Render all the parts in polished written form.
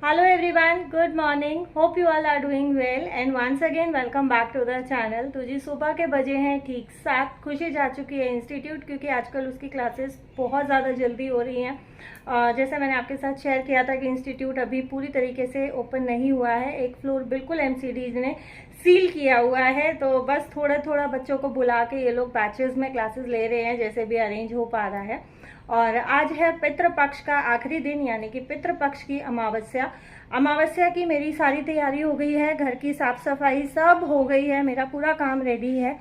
Hello everyone, good morning. Hope you all are doing well and once again welcome back to the channel. तो जी सुबह के बजे हैं ठीक 7। खुशी जा चुकी है इंस्टीट्यूट क्योंकि आजकल उसकी क्लासेस बहुत ज़्यादा जल्दी हो रही हैं। जैसे मैंने आपके साथ शेयर किया था कि इंस्टीट्यूट अभी पूरी तरीके से ओपन नहीं हुआ है। एक फ्लोर बिल्कुल एमसीडीज ने सील किया हुआ है, तो बस थोड़ा थोड़ा बच्चों को बुला के ये लोग बैचेज में क्लासेस ले रहे हैं जैसे भी अरेंज हो पा रहा है। और आज है पितृपक्ष का आखिरी दिन यानी कि पितृपक्ष की अमावस्या की मेरी सारी तैयारी हो गई है। घर की साफ सफाई सब हो गई है, मेरा पूरा काम रेडी है,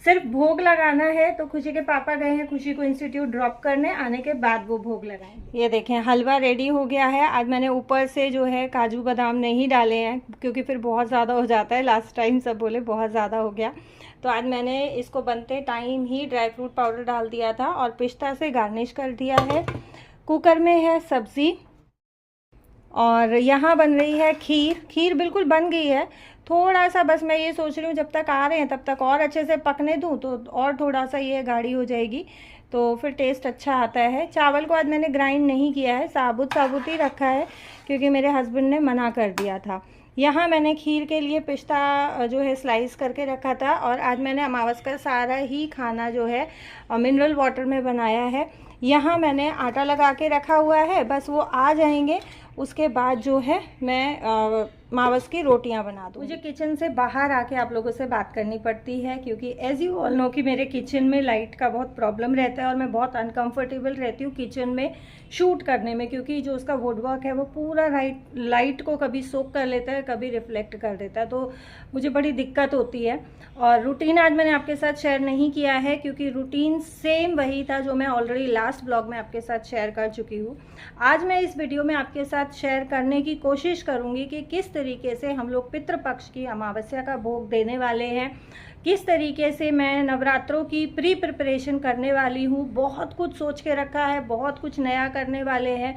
सिर्फ भोग लगाना है। तो खुशी के पापा गए हैं खुशी को इंस्टीट्यूट ड्रॉप करने, आने के बाद वो भोग लगाएंगे। ये देखें हलवा रेडी हो गया है। आज मैंने ऊपर से जो है काजू बादाम नहीं डाले हैं क्योंकि फिर बहुत ज़्यादा हो जाता है। लास्ट टाइम सब बोले बहुत ज़्यादा हो गया, तो आज मैंने इसको बनते टाइम ही ड्राई फ्रूट पाउडर डाल दिया था और पिस्ता से गार्निश कर दिया है। कुकर में है सब्ज़ी और यहाँ बन रही है खीर बिल्कुल बन गई है। थोड़ा सा बस मैं ये सोच रही हूँ जब तक आ रहे हैं तब तक और अच्छे से पकने दूँ तो और थोड़ा सा ये गाढ़ी हो जाएगी तो फिर टेस्ट अच्छा आता है। चावल को आज मैंने ग्राइंड नहीं किया है, साबुत ही रखा है क्योंकि मेरे हस्बैंड ने मना कर दिया था। यहाँ मैंने खीर के लिए पिस्ता जो है स्लाइस करके रखा था और आज मैंने अमावस्या का सारा ही खाना जो है मिनरल वाटर में बनाया है। यहाँ मैंने आटा लगा के रखा हुआ है, बस वो आ जाएंगे उसके बाद जो है मैं मावस की रोटियां बना दूँ। मुझे किचन से बाहर आके आप लोगों से बात करनी पड़ती है क्योंकि एज यू ऑल नो कि मेरे किचन में लाइट का बहुत प्रॉब्लम रहता है और मैं बहुत अनकंफर्टेबल रहती हूँ किचन में शूट करने में, क्योंकि जो उसका वुडवर्क है वो पूरा लाइट को कभी सोक कर लेता है कभी रिफ्लेक्ट कर देता है, तो मुझे बड़ी दिक्कत होती है। और रूटीन आज मैंने आपके साथ शेयर नहीं किया है क्योंकि रूटीन सेम वही था जो मैं ऑलरेडी लास्ट ब्लॉग में आपके साथ शेयर कर चुकी हूँ। आज मैं इस वीडियो में आपके साथ शेयर करने की कोशिश करूँगी कि किस तरीके से हम लोग पितृपक्ष की अमावस्या का भोग देने वाले हैं, किस तरीके से मैं नवरात्रों की प्री प्रिपरेशन करने वाली हूँ। बहुत कुछ सोच के रखा है, बहुत कुछ नया करने वाले हैं।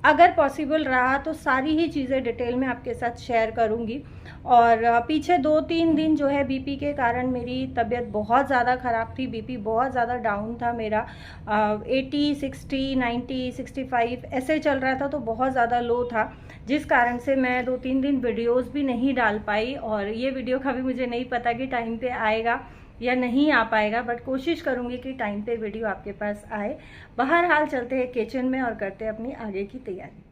अगर पॉसिबल रहा तो सारी ही चीज़ें डिटेल में आपके साथ शेयर करूँगी। और पीछे 2-3 दिन जो है बीपी के कारण मेरी तबीयत बहुत ज़्यादा ख़राब थी, बीपी बहुत ज़्यादा डाउन था मेरा, 80, 60, 90, 65 ऐसे चल रहा था, तो बहुत ज़्यादा लो था, जिस कारण से मैं 2-3 दिन वीडियोस भी नहीं डाल पाई। और ये वीडियो का भी मुझे नहीं पता कि टाइम पे आएगा या नहीं आ पाएगा, बट कोशिश करूँगी कि टाइम पे वीडियो आपके पास आए। बहरहाल चलते हैं किचन में और करते हैं अपनी आगे की तैयारी।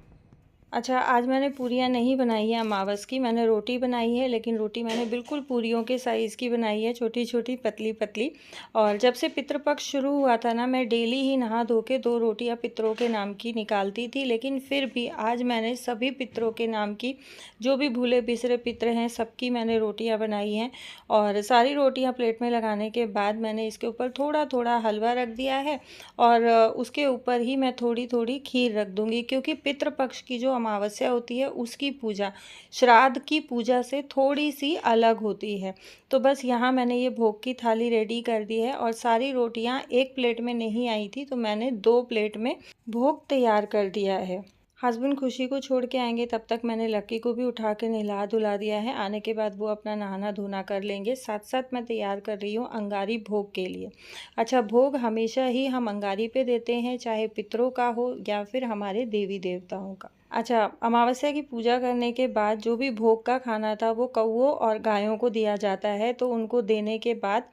अच्छा, आज मैंने पूरियाँ नहीं बनाई है अमावस की, मैंने रोटी बनाई है, लेकिन रोटी मैंने बिल्कुल पूरियों के साइज़ की बनाई है, छोटी छोटी पतली पतली। और जब से पितृपक्ष शुरू हुआ था ना, मैं डेली ही नहा धो के 2 रोटियाँ पितरों के नाम की निकालती थी, लेकिन फिर भी आज मैंने सभी पितरों के नाम की, जो भी भूले बिसरे पितर हैं सबकी मैंने रोटियाँ बनाई हैं। और सारी रोटियाँ प्लेट में लगाने के बाद मैंने इसके ऊपर थोड़ा थोड़ा हलवा रख दिया है और उसके ऊपर ही मैं थोड़ी थोड़ी खीर रख दूँगी, क्योंकि पितृपक्ष की जो अमावस्या होती है उसकी पूजा श्राद्ध की पूजा से थोड़ी सी अलग होती है। तो बस यहाँ मैंने ये भोग की थाली रेडी कर दी है और सारी रोटियाँ एक प्लेट में नहीं आई थी तो मैंने 2 प्लेट में भोग तैयार कर दिया है। हस्बैंड खुशी को छोड़ के आएंगे तब तक मैंने लक्की को भी उठा के नहला धुला दिया है। आने के बाद वो अपना नहाना धोना कर लेंगे। साथ साथ मैं तैयार कर रही हूँ अंगारी भोग के लिए। अच्छा, भोग हमेशा ही हम अंगारी पे देते हैं, चाहे पितरों का हो या फिर हमारे देवी देवताओं का। अच्छा, अमावस्या की पूजा करने के बाद जो भी भोग का खाना था वो कौओं और गायों को दिया जाता है, तो उनको देने के बाद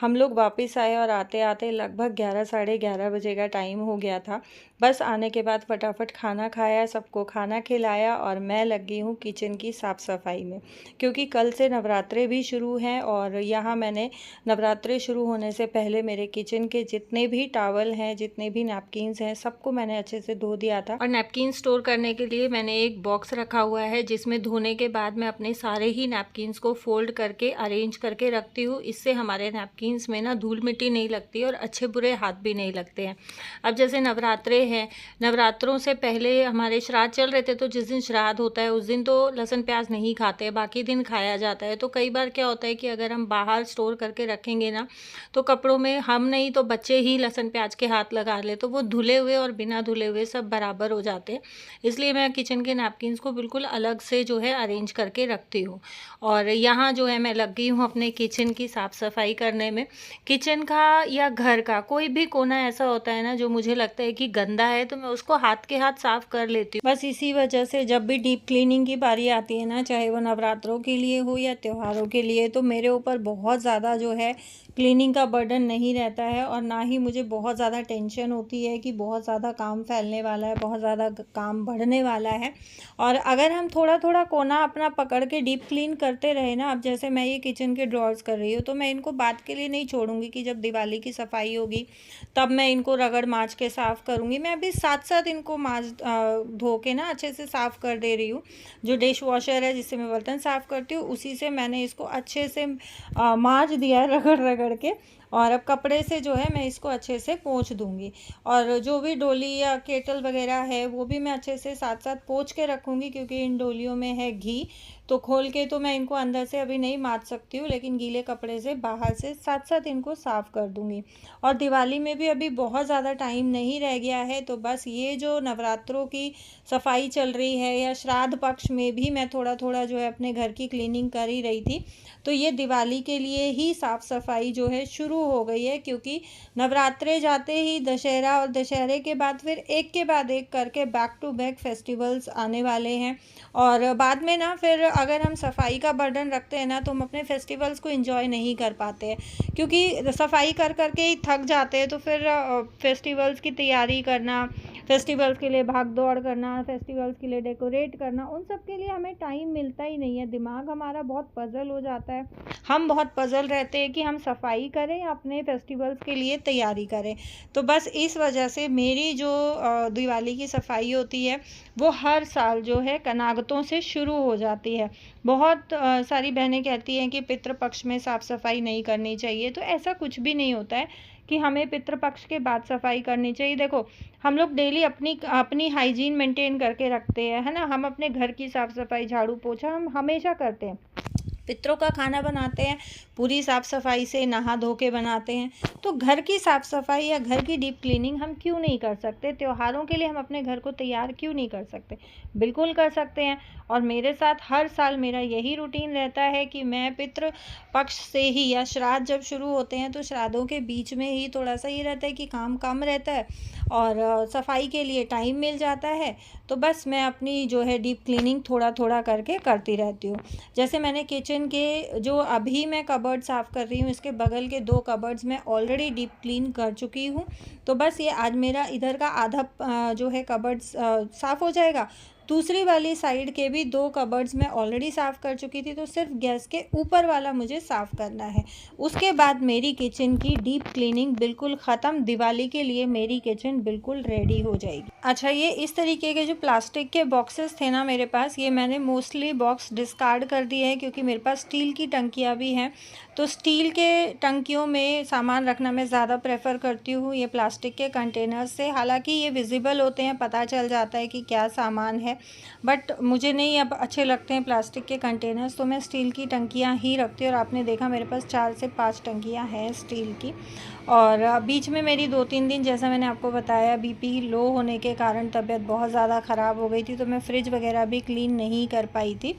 हम लोग वापस आए और आते आते लगभग 11 साढ़े 11 बजे का टाइम हो गया था। बस आने के बाद फटाफट खाना खाया, सबको खाना खिलाया और मैं लग गई हूँ किचन की साफ़ सफाई में, क्योंकि कल से नवरात्रे भी शुरू हैं। और यहाँ मैंने नवरात्रे शुरू होने से पहले मेरे किचन के जितने भी टावल हैं, जितने भी नैपकिन्स हैं, सबको मैंने अच्छे से धो दिया था। और नैपकिन स्टोर करने के लिए मैंने एक बॉक्स रखा हुआ है जिसमें धोने के बाद मैं अपने सारे ही नैपकिन्स को फोल्ड करके अरेंज करके रखती हूँ। इससे हमारे नैपकिन्स में ना धूल मिट्टी नहीं लगती और अच्छे बुरे हाथ भी नहीं लगते हैं। अब जैसे नवरात्रे हैं, नवरात्रों से पहले हमारे श्राद्ध चल रहे थे, तो जिस दिन श्राद्ध होता है उस दिन तो लहसुन प्याज नहीं खाते, बाकी दिन खाया जाता है। तो कई बार क्या होता है कि अगर हम बाहर स्टोर करके रखेंगे ना, तो कपड़ों में हम नहीं तो बच्चे ही लहसुन प्याज के हाथ लगा ले, तो वो धुले हुए और बिना धुले हुए सब बराबर हो जाते हैं। इसलिए मैं किचन के नैपकिन्स को बिल्कुल अलग से जो है अरेंज करके रखती हूँ। और यहाँ जो है मैं लग गई हूँ अपने किचन की साफ़ सफाई करने में। किचन का या घर का कोई भी कोना ऐसा होता है ना जो मुझे लगता है कि गंदा गंदा है तो मैं उसको हाथ के हाथ साफ कर लेती हूँ। बस इसी वजह से जब भी डीप क्लीनिंग की बारी आती है ना, चाहे वो नवरात्रों के लिए हो या त्योहारों के लिए, तो मेरे ऊपर बहुत ज़्यादा जो है क्लीनिंग का बर्डन नहीं रहता है, और ना ही मुझे बहुत ज़्यादा टेंशन होती है कि बहुत ज़्यादा काम फैलने वाला है, बहुत ज़्यादा काम बढ़ने वाला है। और अगर हम थोड़ा थोड़ा कोना अपना पकड़ के डीप क्लीन करते रहे ना, अब जैसे मैं ये किचन के ड्रॉर्स कर रही हूँ, तो मैं इनको बात के लिए नहीं छोड़ूंगी कि जब दिवाली की सफाई होगी तब मैं इनको रगड़ माँज के साफ़ करूँगी। मैं अभी साथ साथ इनको धो के ना अच्छे से साफ़ कर दे रही हूँ। जो डिश वॉशर है जिससे मैं बर्तन साफ़ करती हूँ, उसी से मैंने इसको अच्छे से माँज दिया है रगड़ रगड़ के, और अब कपड़े से जो है मैं इसको अच्छे से पोंछ दूंगी। और जो भी डोली या केटल वगैरह है वो भी मैं अच्छे से साथ साथ पोंछ के रखूँगी, क्योंकि इन डोलियों में है घी, तो खोल के तो मैं इनको अंदर से अभी नहीं माँज सकती हूँ, लेकिन गीले कपड़े से बाहर से साथ साथ इनको साफ़ कर दूँगी। और दिवाली में भी अभी बहुत ज़्यादा टाइम नहीं रह गया है, तो बस ये जो नवरात्रों की सफाई चल रही है, या श्राद्ध पक्ष में भी मैं थोड़ा थोड़ा जो है अपने घर की क्लीनिंग कर ही रही थी, तो ये दिवाली के लिए ही साफ़ सफाई जो है शुरू हो गई है। क्योंकि नवरात्रे जाते ही दशहरा, और दशहरे के बाद फिर एक के बाद एक करके बैक टू बैक फेस्टिवल्स आने वाले हैं, और बाद में ना फिर अगर हम सफाई का बर्डन रखते हैं ना, तो हम अपने फेस्टिवल्स को एंजॉय नहीं कर पाते हैं, क्योंकि सफाई कर करके ही थक जाते हैं। तो फिर फेस्टिवल्स की तैयारी करना, फेस्टिवल्स के लिए भाग दौड़ करना, फेस्टिवल्स के लिए डेकोरेट करना, उन सब के लिए हमें टाइम मिलता ही नहीं है। दिमाग हमारा बहुत पजल हो जाता है, हम बहुत पजल रहते हैं कि हम सफाई करें या अपने फेस्टिवल्स के लिए तैयारी करें। तो बस इस वजह से मेरी जो दिवाली की सफाई होती है वो हर साल जो है कनागतों से शुरू हो जाती है। बहुत सारी बहनें कहती हैं कि पितृपक्ष में साफ़ सफाई नहीं करनी चाहिए, तो ऐसा कुछ भी नहीं होता है कि हमें पितृपक्ष के बाद सफाई करनी चाहिए। देखो, हम लोग डेली अपनी अपनी हाइजीन मेंटेन करके रखते हैं, है ना। हम अपने घर की साफ़ सफाई, झाड़ू पोछा हम हमेशा करते हैं। पितरों का खाना बनाते हैं, पूरी साफ़ सफाई से नहा धो के बनाते हैं, तो घर की साफ़ सफाई या घर की डीप क्लीनिंग हम क्यों नहीं कर सकते? त्योहारों के लिए हम अपने घर को तैयार क्यों नहीं कर सकते? बिल्कुल कर सकते हैं। और मेरे साथ हर साल मेरा यही रूटीन रहता है कि मैं पितृ पक्ष से ही, या श्राद्ध जब शुरू होते हैं तो श्राद्धों के बीच में ही थोड़ा सा ये रहता है कि काम कम रहता है और सफाई के लिए टाइम मिल जाता है, तो बस मैं अपनी जो है डीप क्लीनिंग थोड़ा थोड़ा करके करती रहती हूँ। जैसे मैंने किचन के जो अभी मैं कबर्ड साफ़ कर रही हूँ, इसके बगल के 2 कबर्ड्स मैं ऑलरेडी डीप क्लीन कर चुकी हूँ। तो बस ये आज मेरा इधर का आधा जो है कबर्ड्स साफ़ हो जाएगा। दूसरी वाली साइड के भी 2 कबर्ड्स मैं ऑलरेडी साफ़ कर चुकी थी, तो सिर्फ गैस के ऊपर वाला मुझे साफ़ करना है। उसके बाद मेरी किचन की डीप क्लीनिंग बिल्कुल ख़त्म। दिवाली के लिए मेरी किचन बिल्कुल रेडी हो जाएगी। अच्छा, ये इस तरीके के जो प्लास्टिक के बॉक्सेस थे ना मेरे पास, ये मैंने मोस्टली बॉक्स डिस्कार्ड कर दिए हैं, क्योंकि मेरे पास स्टील की टंकियाँ भी हैं। तो स्टील के टंकियों में सामान रखना मैं ज़्यादा प्रेफर करती हूँ ये प्लास्टिक के कंटेनर्स से। हालांकि ये विजिबल होते हैं, पता चल जाता है कि क्या सामान है, बट मुझे नहीं अब अच्छे लगते हैं प्लास्टिक के कंटेनर्स, तो मैं स्टील की टंकियाँ ही रखती हूँ। और आपने देखा मेरे पास 4 से 5 टंकियाँ हैं स्टील की। और बीच में मेरी 2-3 दिन, जैसा मैंने आपको बताया, बीपी लो होने के कारण तबीयत बहुत ज़्यादा ख़राब हो गई थी, तो मैं फ्रिज वगैरह भी क्लीन नहीं कर पाई थी।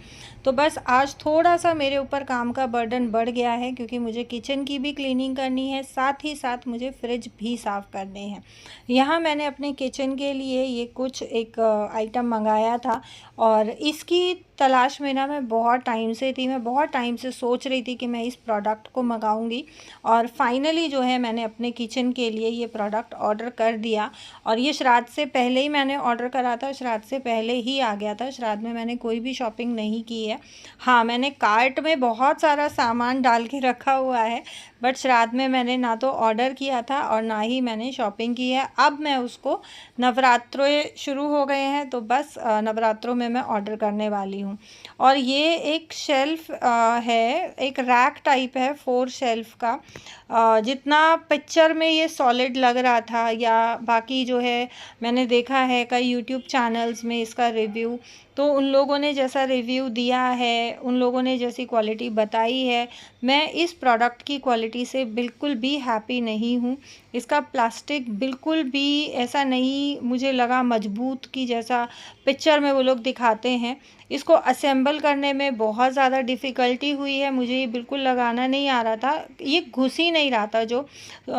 तो बस आज थोड़ा सा मेरे ऊपर काम का बर्डन बढ़ गया है, क्योंकि मुझे किचन की भी क्लीनिंग करनी है, साथ ही साथ मुझे फ्रिज भी साफ़ करने हैं। यहाँ मैंने अपने किचन के लिए ये कुछ एक आइटम मंगाया था, और इसकी तलाश में ना मैं बहुत टाइम से थी। मैं बहुत टाइम से सोच रही थी कि मैं इस प्रोडक्ट को मंगाऊंगी, और फाइनली जो है मैंने अपने किचन के लिए ये प्रोडक्ट ऑर्डर कर दिया। और ये श्राद्ध से पहले ही मैंने ऑर्डर करा था, श्राद्ध से पहले ही आ गया था। श्राद्ध में मैंने कोई भी शॉपिंग नहीं की है। हाँ, मैंने कार्ट में बहुत सारा सामान डाल के रखा हुआ है, बट श्राद्ध में मैंने ना तो ऑर्डर किया था और ना ही मैंने शॉपिंग की है। अब मैं उसको, नवरात्रों शुरू हो गए हैं, तो बस नवरात्रों में मैं ऑर्डर करने वाली हूँ। और ये एक शेल्फ है, एक रैक टाइप है 4 शेल्फ का। जितना पिक्चर में ये सॉलिड लग रहा था, या बाकी जो है मैंने देखा है कई यूट्यूब चैनल्स में इसका रिव्यू, तो उन लोगों ने जैसा रिव्यू दिया है, उन लोगों ने जैसी क्वालिटी बताई है, मैं इस प्रोडक्ट की क्वालिटी से बिल्कुल भी हैप्पी नहीं हूँ। इसका प्लास्टिक बिल्कुल भी ऐसा नहीं मुझे लगा मजबूत की जैसा पिक्चर में वो लोग दिखाते हैं। इसको असेंबल करने में बहुत ज़्यादा डिफ़िकल्टी हुई है, मुझे ये बिल्कुल लगाना नहीं आ रहा था। ये घुस ही नहीं रहा था, जो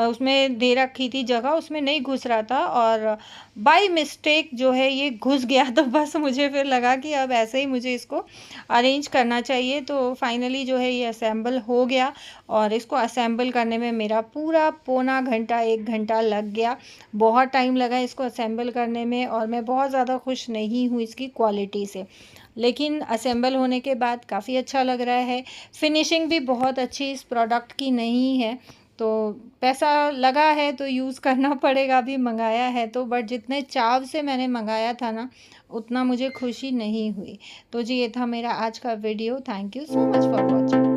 उसमें दे रखी थी जगह उसमें नहीं घुस रहा था और बाय मिस्टेक जो है ये घुस गया। तो बस मुझे फिर लगा कि अब ऐसे ही मुझे इसको अरेंज करना चाहिए। तो फाइनली जो है ये असेंबल हो गया और इसको असेंबल करने में मेरा पूरा पौना घंटा 1 घंटा लग गया। बहुत टाइम लगा इसको असेंबल करने में और मैं बहुत ज़्यादा खुश नहीं हूँ इसकी क्वालिटी से। लेकिन असेंबल होने के बाद काफ़ी अच्छा लग रहा है। फिनिशिंग भी बहुत अच्छी इस प्रोडक्ट की नहीं है। तो पैसा लगा है तो यूज़ करना पड़ेगा, अभी मंगाया है तो, बट जितने चाव से मैंने मंगाया था ना उतना मुझे खुशी नहीं हुई। तो जी ये था मेरा आज का video. Thank you so much for watching.